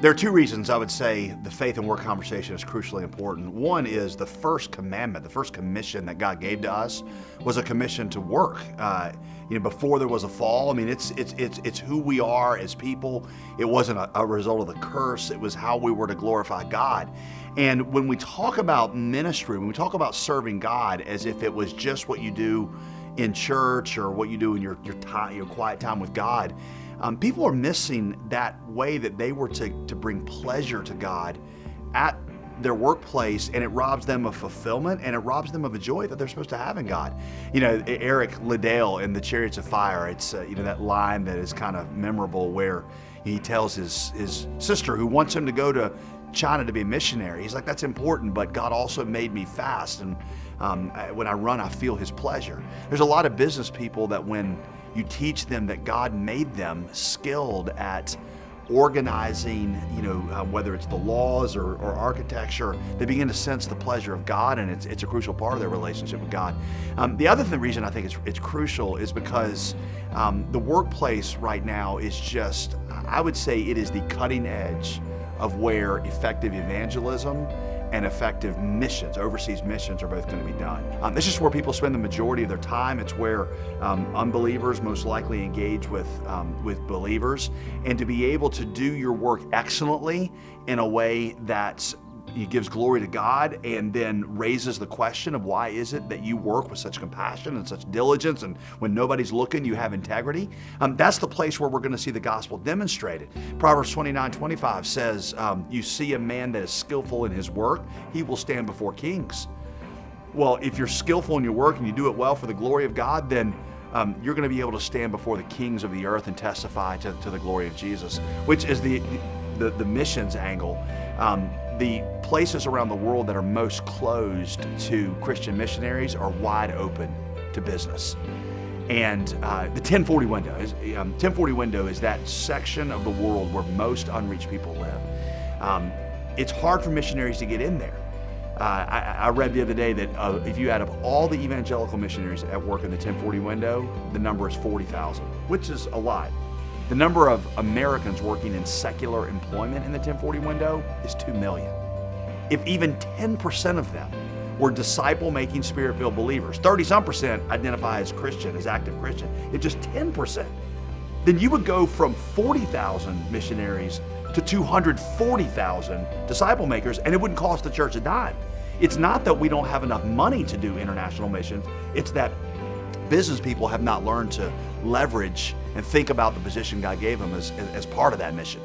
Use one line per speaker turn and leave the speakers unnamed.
There are two reasons I would say the faith and work conversation is crucially important. One is the first commandment, the first commission that God gave to us was a commission to work. Before there was a fall, it's who we are as people. It wasn't a result of the curse. It was how we were to glorify God. And when we talk about ministry, when we talk about serving God as if it was just what you do in church or what you do in your quiet time with God, people are missing that way that they were to bring pleasure to God at their workplace, and it robs them of fulfillment, and it robs them of a joy that they're supposed to have in God. Eric Liddell in The Chariots of Fire, it's that line that is kind of memorable where he tells his sister who wants him to go to China to be a missionary. He's like, that's important, but God also made me fast, and when I run, I feel His pleasure. There's a lot of business people that when you teach them that God made them skilled at organizing, whether it's the laws or architecture, they begin to sense the pleasure of God, and it's a crucial part of their relationship with God. The other reason I think it's crucial is because the workplace right now is just, I would say it is the cutting edge of where effective evangelism and effective missions, overseas missions, are both going to be done. This is where people spend the majority of their time. It's where unbelievers most likely engage with believers. And to be able to do your work excellently in a way that gives glory to God and then raises the question of why is it that you work with such compassion and such diligence, and when nobody's looking, you have integrity. That's the place where we're going to see the gospel demonstrated. Proverbs 29:25 says, you see a man that is skillful in his work, he will stand before kings. Well, if you're skillful in your work and you do it well for the glory of God, then you're going to be able to stand before the kings of the earth and testify to the glory of Jesus, which is the missions angle. The places around the world that are most closed to Christian missionaries are wide open to business. And the 1040 window is 1040 window is that section of the world where most unreached people live. It's hard for missionaries to get in there. I read the other day that if you add up all the evangelical missionaries at work in the 1040 window, the number is 40,000, which is a lot. The number of Americans working in secular employment in the 1040 window is 2 million. If even 10% of them were disciple-making, spirit-filled believers, 30-some% identify as Christian, as active Christian, if just 10%, then you would go from 40,000 missionaries to 240,000 disciple makers, and it wouldn't cost the church a dime. It's not that we don't have enough money to do international missions, it's that business people have not learned to leverage and think about the position God gave them as part of that mission.